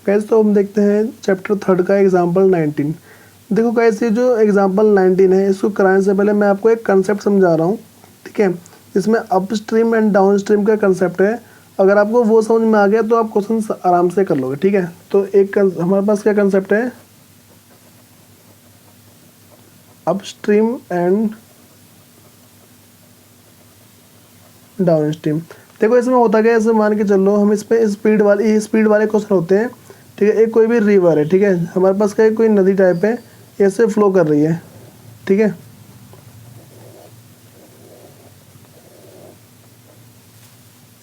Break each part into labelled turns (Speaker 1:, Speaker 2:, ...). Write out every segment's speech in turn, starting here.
Speaker 1: Guys तो हम देखते हैं चैप्टर 3 का एग्जाम्पल 19। देखो गाइस ये जो एग्जाम्पल 19 है इसको कराने से पहले मैं आपको एक कंसेप्ट समझा रहा हूँ, ठीक है। इसमें अपस्ट्रीम एंड डाउनस्ट्रीम का कंसेप्ट है। अगर आपको वो समझ में आ गया तो आप क्वेश्चन आराम से कर लोगे, ठीक है। तो एक हमारे पास क्या कंसेप्ट है, अपस्ट्रीम एंड डाउनस्ट्रीम। देखो इसमें होता क्या है, ऐसे मान के चलो हम इस पे स्पीड वाले क्वेश्चन होते हैं, ठीक है। एक कोई भी रिवर है, ठीक है, हमारे पास क्या है, कोई नदी टाइप है, ऐसे फ्लो कर रही है, ठीक है।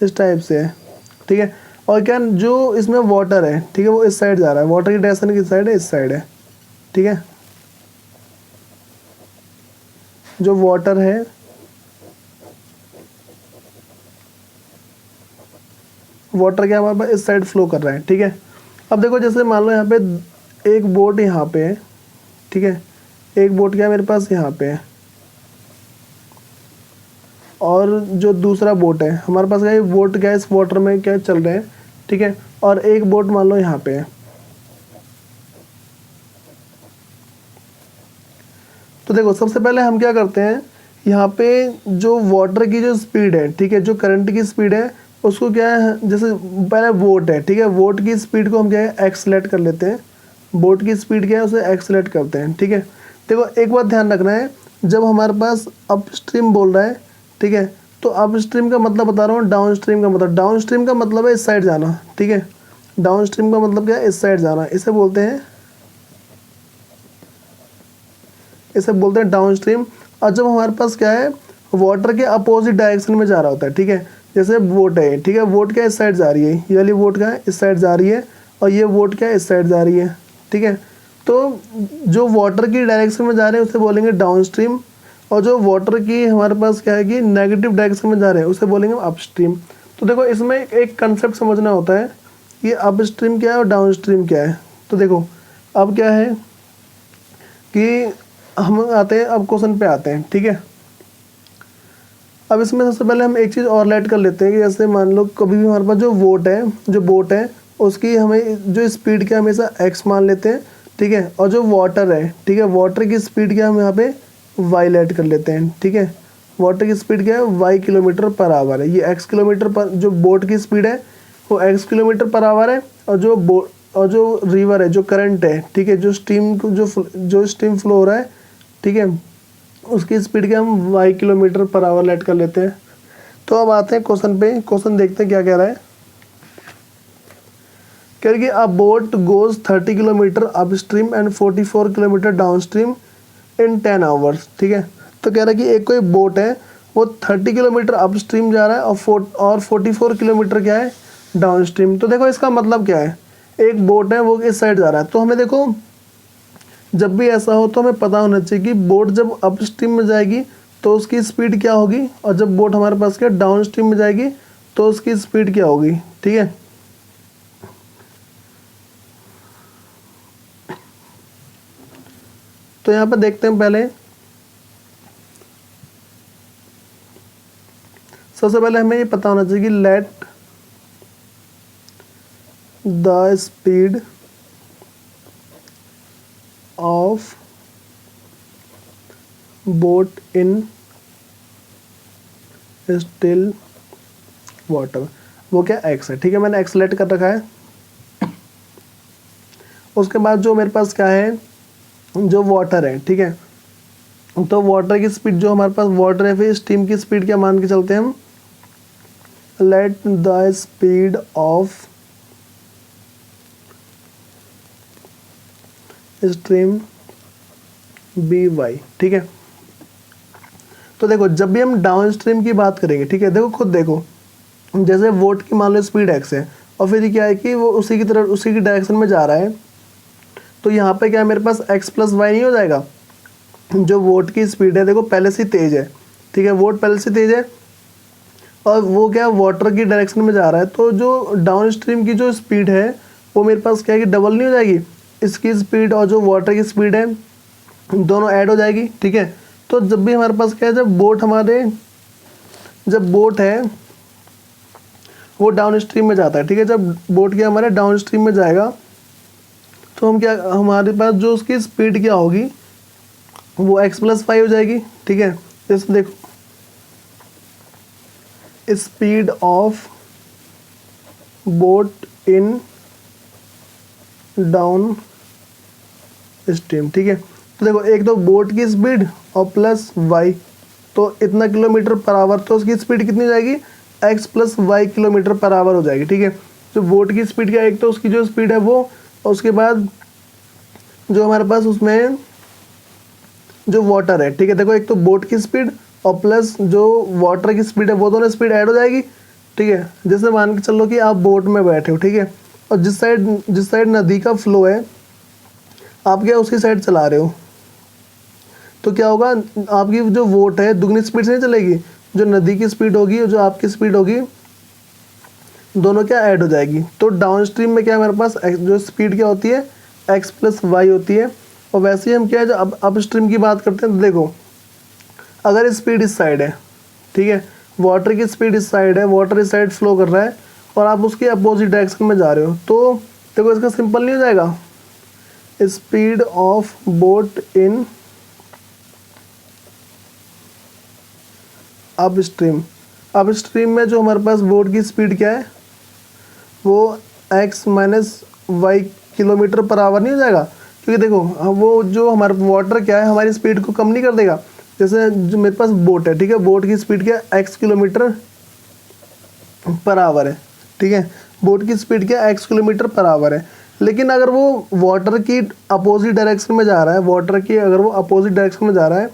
Speaker 1: इस टाइप से है, ठीक है। और क्या जो इसमें वाटर है, ठीक है, वो इस साइड जा रहा है। वाटर की डायरेक्शन किस साइड है, इस साइड है, ठीक है। जो वाटर है वाटर क्या हमारे पास इस साइड फ्लो कर रहा है, ठीक है। अब देखो जैसे मान लो यहाँ पे एक बोट यहाँ पे है, ठीक है। एक बोट क्या मेरे पास यहाँ पे है, और जो दूसरा बोट है हमारे पास क्या है, बोट क्या इस वाटर में क्या चल रहे हैं, ठीक है। और एक बोट मान लो यहाँ पे है। तो देखो सबसे पहले हम क्या करते हैं, यहाँ पे जो वाटर की जो स्पीड है, ठीक है, जो करंट की स्पीड है उसको क्या है, जैसे पहले वोट है, ठीक है, वोट की स्पीड को हम क्या है एक्सलेट कर लेते हैं। बोट की स्पीड क्या है उसे एक्सलेट करते हैं, ठीक है। देखो एक बात ध्यान रखना है, जब हमारे पास अपस्ट्रीम बोल रहा है, ठीक है, तो अपस्ट्रीम का मतलब बता रहा हूँ, डाउन स्ट्रीम का मतलब, डाउन स्ट्रीम का मतलब है इस साइड जाना, ठीक है। डाउन स्ट्रीम का मतलब क्या है, इस साइड जाना, इसे बोलते हैं डाउन स्ट्रीम। और जब हमारे पास क्या है, वाटर के अपोजिट डायरेक्शन में जा रहा होता है, ठीक है। जैसे वोट है, ठीक है, वोट क्या इस साइड जा रही है, ये वाली वोट क्या है इस साइड जा रही है, और ये वोट क्या इस साइड जा रही है, ठीक है। तो जो वाटर की डायरेक्शन में जा रहे हैं उसे बोलेंगे डाउन स्ट्रीम, और जो वाटर की हमारे पास क्या है कि नेगेटिव डायरेक्शन में जा रहे हैं उसे बोलेंगे अपस्ट्रीम। तो देखो इसमें एक कंसेप्ट समझना होता है, ये अपस्ट्रीम क्या है और डाउन स्ट्रीम क्या है। तो देखो अब क्या है कि हम आते हैं, अब क्वेश्चन पे आते हैं, ठीक है। अब इसमें सबसे पहले हम एक चीज़ और ऐड कर लेते हैं कि जैसे मान लो कभी भी हमारे पास जो बोट है उसकी हमें जो स्पीड क्या हमेशा x मान लेते हैं, ठीक है। और जो वाटर है, ठीक है, वाटर की स्पीड क्या हम यहाँ पे y ऐड कर लेते हैं, ठीक है। वाटर की स्पीड क्या है y किलोमीटर पर आवर है, ये x किलोमीटर पर, जो बोट की स्पीड है वो x किलोमीटर पर आवर है। और जो रिवर है, जो करंट है, ठीक है, जो स्टीम फ्लो हो रहा है, ठीक है, उसकी स्पीड के हम y kilometre per hour let कर लेते हैं। तो अब आते हैं क्वेश्चन पे, क्वेश्चन देखते हैं क्या कह रहा है। कह रही अ boat goes 30 kilometre upstream and 44 kilometre downstream in 10 hours, ठीक है। तो कह रहा है कि एक कोई बोट है वो 30 किलोमीटर अपस्ट्रीम जा रहा है और 44 किलोमीटर क्या है डाउनस्ट्रीम। तो देखो इसका मतलब क्या है, एक बोट है वो इस साइड जा रहा है, तो हमें देखो जब भी ऐसा हो तो हमें पता होना चाहिए कि बोट जब अपस्ट्रीम में जाएगी तो उसकी स्पीड क्या होगी, और जब बोट हमारे पास क्या डाउन स्ट्रीम में जाएगी तो उसकी स्पीड क्या होगी, ठीक है। तो यहाँ पे देखते हैं पहले, सबसे पहले हमें ये पता होना चाहिए कि late the speed of boat in still water, वो क्या x है, ठीक है, मैंने x लेट कर रखा है। उसके बाद जो मेरे पास क्या है, जो वाटर है, ठीक है, तो वाटर की स्पीड जो हमारे पास वाटर है, फिर स्टीम की स्पीड क्या मान के चलते हैं हम, let the speed of stream b y, ठीक है। तो देखो जब भी हम डाउन स्ट्रीम की बात करेंगे, ठीक है, देखो खुद देखो, जैसे वोट की मान लो स्पीड x है और फिर क्या है कि वो उसी की डायरेक्शन में जा रहा है, तो यहाँ पे क्या मेरे पास x प्लस वाई नहीं हो जाएगा। जो वोट की स्पीड है देखो पहले से तेज है, ठीक है, वोट पहले से तेज है और वो क्या वाटर की डायरेक्शन में जा रहा है, तो जो डाउन स्ट्रीम की जो स्पीड है वो मेरे पास क्या है कि डबल नहीं हो जाएगी, इसकी स्पीड और जो वाटर की स्पीड है दोनों ऐड हो जाएगी, ठीक है। तो जब भी हमारे पास क्या है, जब बोट है वो डाउन स्ट्रीम में जाता है, ठीक है, जब बोट क्या हमारे डाउन स्ट्रीम में जाएगा तो हम क्या, हमारे पास जो उसकी स्पीड क्या होगी वो x+y हो जाएगी, ठीक है। जैसे देखो speed of boat in down stream, ठीक है। तो देखो एक तो बोट की स्पीड और प्लस y, तो इतना किलोमीटर पर आवर, तो उसकी स्पीड कितनी जाएगी x+y किलोमीटर पर आवर हो जाएगी, ठीक है। जो बोट की स्पीड क्या है, एक तो उसकी जो स्पीड है वो, और उसके बाद जो हमारे पास उसमें जो वाटर है, ठीक है। देखो एक तो बोट की स्पीड और प्लस जो वाटर की स्पीड है, वो दोनों स्पीड ऐड हो जाएगी, ठीक है। जैसे मान के चलो कि आप बोट में बैठे हो, ठीक है, और जिस साइड नदी का फ्लो है आप क्या उसी साइड चला रहे हो, तो क्या होगा, आपकी जो बोट है दुगनी स्पीड से नहीं चलेगी, जो नदी की स्पीड होगी और जो आपकी स्पीड होगी दोनों क्या ऐड हो जाएगी। तो डाउन स्ट्रीम में क्या हमारे पास जो स्पीड क्या होती है x+y होती है। और वैसे ही हम क्या है जो अप स्ट्रीम की बात करते हैं, तो देखो अगर स्पीड इस साइड है, ठीक है, वाटर की स्पीड इस साइड है, वाटर इस साइड फ्लो कर रहा है और आप उसके अपोजिट डायरेक्शन में जा रहे हो, तो देखो इसका सिंपल नहीं हो जाएगा, speed of boat in up stream में जो हमारे पास बोट की स्पीड क्या है वो x-y किलोमीटर पर आवर नहीं हो जाएगा, क्योंकि देखो वो जो हमारा वाटर क्या है हमारी स्पीड को कम नहीं कर देगा। जैसे जो मेरे पास बोट है, ठीक है, बोट की स्पीड क्या है x किलोमीटर पर आवर है, ठीक है, बोट की स्पीड क्या है x किलोमीटर पर आवर है। लेकिन अगर वो वाटर की अपोजिट डायरेक्शन में जा रहा है, वाटर की अगर वो अपोजिट डायरेक्शन में जा रहा है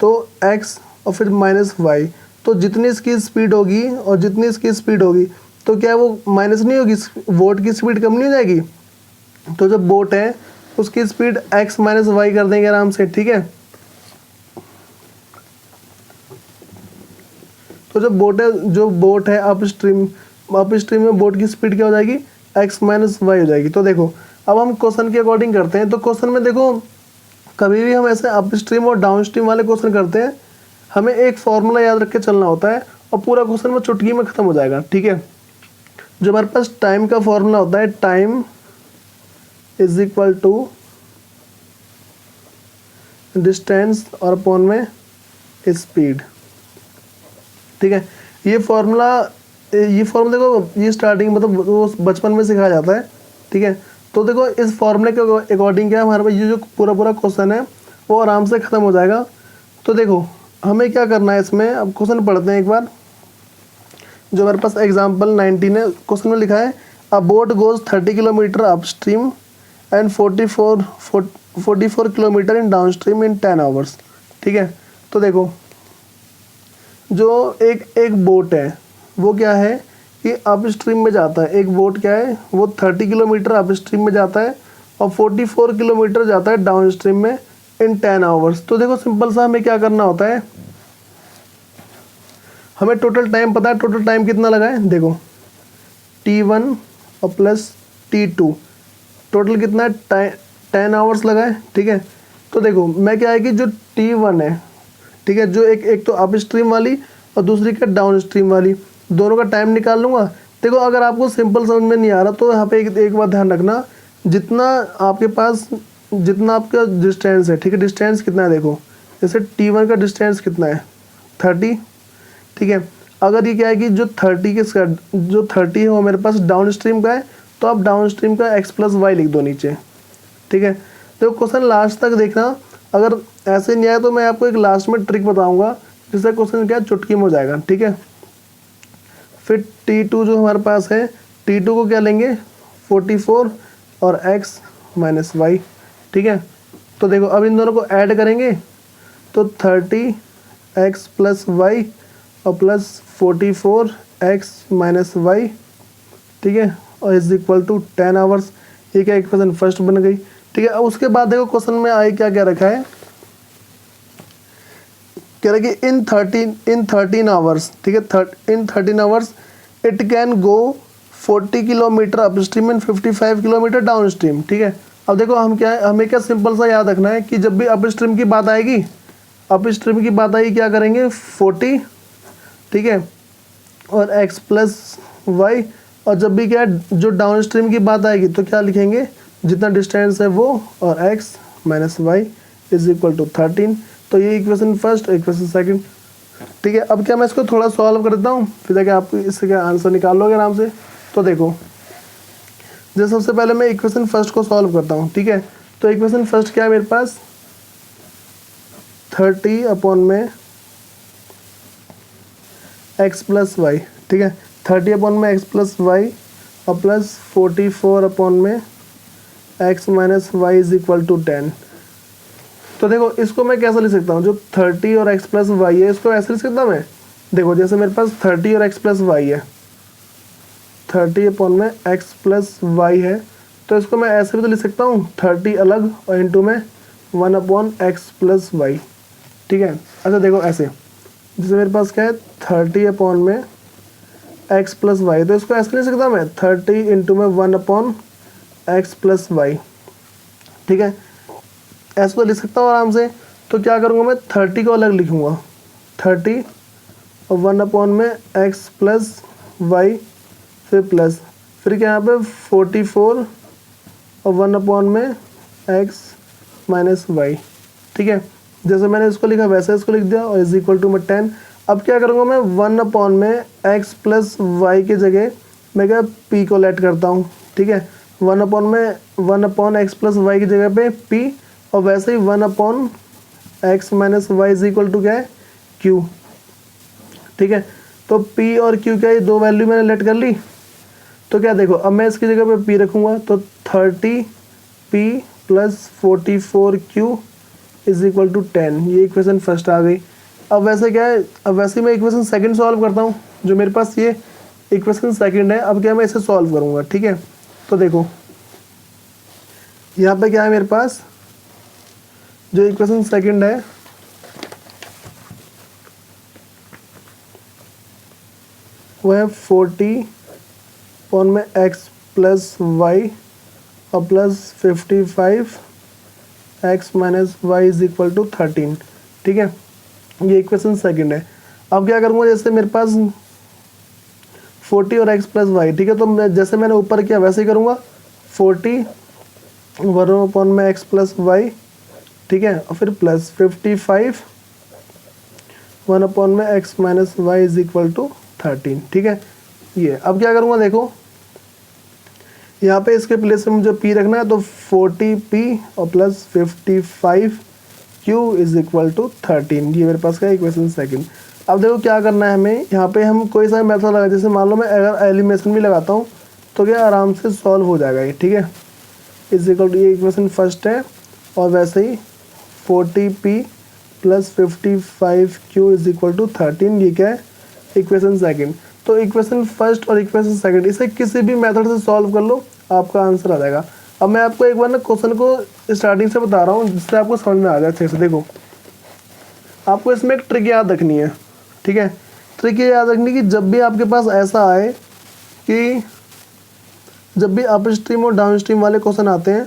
Speaker 1: तो x और फिर -y, तो जितनी इसकी स्पीड होगी और जितनी इसकी स्पीड होगी तो क्या वो माइनस नहीं होगी, बोट की स्पीड कम नहीं हो जाएगी। तो जो बोट है उसकी स्पीड x-y कर देंगे आराम से, ठीक है। तो जो बोट है अप स्ट्रीम में बोट की स्पीड क्या हो जाएगी x-y हो जाएगी। तो देखो अब हम क्वेश्चन के अकॉर्डिंग करते हैं। तो क्वेश्चन में देखो कभी भी हम ऐसे अप स्ट्रीम और डाउन स्ट्रीम वाले क्वेश्चन करते हैं, हमें एक फॉर्मूला याद रख के चलना होता है और पूरा क्वेश्चन में चुटकी में ख़त्म हो जाएगा, ठीक है। जो हमारे पास टाइम का फॉर्मूला होता है, time is equal to distance और अपॉन में स्पीड, ठीक है। ये फॉर्मूला देखो ये स्टार्टिंग मतलब वो बचपन में सिखाया जाता है, ठीक है। तो देखो इस फॉर्मूले के अकॉर्डिंग क्या हमारे पास ये जो पूरा क्वेश्चन है वो आराम से ख़त्म हो जाएगा। तो देखो हमें क्या करना है इसमें, अब क्वेश्चन पढ़ते हैं एक बार। जो हमारे पास एग्जाम्पल 19 है, क्वेश्चन में लिखा है अ boat goes 30 kilometre up stream and 44 kilometre in down stream in 10 hours, ठीक है। तो देखो जो एक बोट है वो क्या है कि अप स्ट्रीम में जाता है, एक बोट क्या है वो 30 किलोमीटर अप स्ट्रीम में जाता है और 44 किलोमीटर जाता है डाउन स्ट्रीम में इन 10 आवर्स। तो देखो सिंपल सा हमें क्या करना होता है, हमें टोटल टाइम पता है, टोटल टाइम कितना लगा है, देखो t1 और प्लस t2 टोटल कितना है 10 आवर्स लगा है, ठीक है। तो देखो मैं क्या है कि जो t1 है, ठीक है, जो एक तो अप स्ट्रीम वाली और दूसरी का डाउन स्ट्रीम वाली, दोनों का टाइम निकाल लूँगा। देखो अगर आपको सिंपल समझ में नहीं आ रहा तो यहाँ पे एक बात ध्यान रखना, जितना आपका डिस्टेंस है, ठीक है, डिस्टेंस कितना है, देखो जैसे t1 का डिस्टेंस कितना है 30, ठीक है। अगर ये क्या है कि जो 30 है वो मेरे पास डाउन स्ट्रीम का है, तो आप डाउन स्ट्रीम का x+y लिख दो नीचे, ठीक है। तो क्वेश्चन लास्ट तक देखना, अगर ऐसे नहीं आया तो मैं आपको एक लास्ट में ट्रिक बताऊंगा जिससे क्वेश्चन क्या चुटकी में हो जाएगा, ठीक है। फिर t2 जो हमारे पास है, t2 को क्या लेंगे 44 और x-y, ठीक है। तो देखो अब इन दोनों को ऐड करेंगे तो 30x+y और प्लस 44x-y, ठीक है, और इज इक्वल टू 10 आवर्स। ये क्या इक्वेशन फर्स्ट बन गई, ठीक है। अब उसके बाद देखो क्वेश्चन में आई क्या रखा है, कह रहा है कि इन 13 आवर्स, ठीक है, इन 13 hours it can go 40 kilometre up stream and 55 kilometre down stream, ठीक है। अब देखो हम क्या है, हमें क्या सिंपल सा याद रखना है कि जब भी अप स्ट्रीम की बात आएगी, क्या करेंगे 40, ठीक है, और x+y, और जब भी क्या जो डाउन स्ट्रीम की बात आएगी तो क्या लिखेंगे जितना डिस्टेंस है वो, और x minus y is equal to 13। तो ये इक्वेशन फर्स्ट, इक्वेशन सेकंड। ठीक है, अब क्या मैं इसको थोड़ा सॉल्व कर देता हूँ, फिर जाके आप इससे क्या आंसर निकाल लोगे आराम से। तो देखो, जैसे सबसे पहले मैं इक्वेशन फर्स्ट को सॉल्व करता हूँ। ठीक है, तो इक्वेशन फर्स्ट क्या है मेरे पास, 30 अपॉन में x प्लस वाई। ठीक है, 30 अपॉन में x प्लस वाई और प्लस 44 अपॉन में x minus y is equal to 10। तो देखो, इसको मैं कैसे लिख सकता हूँ, जो 30 और x प्लस वाई है इसको ऐसे लिख सकता हूँ मैं। देखो, जैसे मेरे पास 30 और x प्लस वाई है, 30 अपॉन में x प्लस वाई है, तो इसको मैं ऐसे भी तो लिख सकता हूँ, 30 अलग और इंटू में 1 अपॉन एक्स प्लस वाई। ठीक है, अच्छा देखो ऐसे, जैसे मेरे पास क्या है 30 अपॉन में x प्लस वाई, तो इसको ऐसे लिख सकता मैं 30 इंटू में 1 अपॉन एक्स प्लस वाई। ठीक है, ऐसे तो लिख सकता हूँ आराम से। तो क्या करूँगा मैं, 30 को अलग लिखूँगा, 30 और 1 अपॉन में x प्लस वाई, फिर प्लस, फिर क्या यहाँ पे 44 और 1 अपॉन में x माइनस वाई। ठीक है, जैसे मैंने इसको लिखा वैसे इसको लिख दिया, और इज इक्वल टू में 10। अब क्या करूँगा मैं, 1 अपॉन में x प्लस वाई के जगह मैं क्या p को लेट करता हूँ। ठीक है, 1 अपॉन x प्लस वाई की जगह पे p, और वैसे ही 1 upon x minus y is equal to क्या है, q। ठीक है, तो p और q क्या, ये दो वैल्यू मैंने लेट कर ली। तो क्या देखो, अब मैं इसकी जगह पे p रखूँगा, तो 30p plus 44q is equal to 10। ये इक्वेशन फर्स्ट आ गई। अब वैसे क्या है, अब वैसे मैं इक्वेशन सेकंड सॉल्व करता हूँ, जो मेरे पास ये इक्वेशन सेकंड है। अब क्या मैं इसे सॉल्व करूँगा। ठीक है, तो देखो यहाँ पे क्या है मेरे पास, जो इक्वेशन सेकंड है वो है 40 अपॉन में x प्लस वाई और plus 55 x minus y is equal to 13। ठीक है, ये इक्वेशन सेकंड है। अब क्या करूँगा, जैसे मेरे पास 40 और x प्लस वाई। ठीक है, तो मैं जैसे मैंने ऊपर किया वैसे ही करूँगा, 40 1 अपॉन में x प्लस वाई। ठीक है, और फिर प्लस 55 1 अपॉन में x minus y is equal to 13। ठीक है, ये अब क्या करूँगा, देखो यहाँ पे इसके प्लेस में मुझे p रखना है, तो 40p और plus 55q is equal to 13। ये मेरे पास का इक्वेशन सेकंड। अब देखो क्या करना है हमें, यहाँ पे हम कोई सा मेथड लगा, जैसे मान लो मैं अगर एलिमिनेशन भी लगाता हूँ तो क्या आराम से सॉल्व हो जाएगा ये। ठीक है, इज इक्वल टू, ये इक्वेशन फर्स्ट है, और वैसे ही 40p plus 55q is equal to 13। ये क्या है, इक्वेशन सेकंड। तो इक्वेशन फर्स्ट और इक्वेशन सेकंड, इसे किसी भी मेथड से सॉल्व कर लो, आपका आंसर आ जाएगा। अब मैं आपको एक बार ना क्वेश्चन को स्टार्टिंग से बता रहा हूँ, जिससे आपको समझ में आ जाए अच्छे से। देखो, आपको इसमें एक ट्रिक याद रखनी है। ठीक है, ट्रिक ये याद रखनी कि जब भी आपके पास ऐसा आए कि जब भी अप स्ट्रीम और डाउन स्ट्रीम वाले क्वेश्चन आते हैं,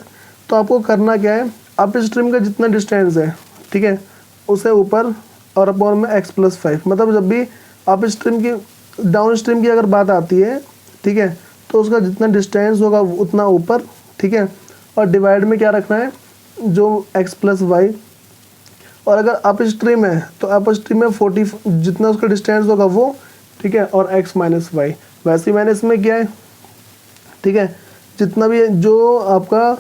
Speaker 1: तो आपको करना क्या है, अप स्ट्रीम का जितना डिस्टेंस है, ठीक है, उसे ऊपर और अपॉन में x प्लस 5। मतलब जब भी अप स्ट्रीम की डाउन स्ट्रीम की अगर बात आती है, ठीक है, तो उसका जितना डिस्टेंस होगा उतना ऊपर। ठीक है, और डिवाइड में क्या रखना है, जो x प्लस वाई। और अगर अप स्ट्रीम है तो अप स्ट्रीम में 40 जितना उसका डिस्टेंस होगा वो। ठीक है, और x माइनस वाई। वैसे ही मैंने इसमें किया है। ठीक है, जितना भी जो आपका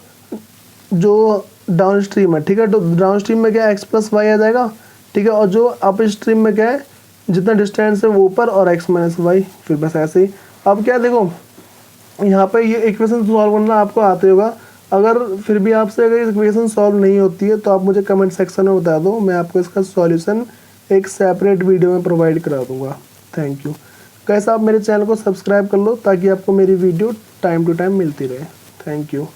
Speaker 1: जो डाउन स्ट्रीम है, ठीक है, तो डाउन स्ट्रीम में क्या है, x प्लस वाई आ जाएगा। ठीक है, और जो अप स्ट्रीम में क्या है, जितना डिस्टेंस है वो ऊपर और x माइनस वाई, फिर बस ऐसे ही। अब क्या देखो, यहाँ पे ये इक्वेशन सॉल्व करना आपको आते होगा। अगर फिर भी आपसे अगर इक्वेशन सॉल्व नहीं होती है तो आप मुझे कमेंट सेक्शन में बता दो, मैं आपको इसका सॉल्यूशन एक सेपरेट वीडियो में प्रोवाइड करा दूँगा। Thank you. कैसे आप मेरे चैनल को सब्सक्राइब कर लो ताकि आपको मेरी वीडियो टाइम टू टाइम मिलती रहे। Thank you.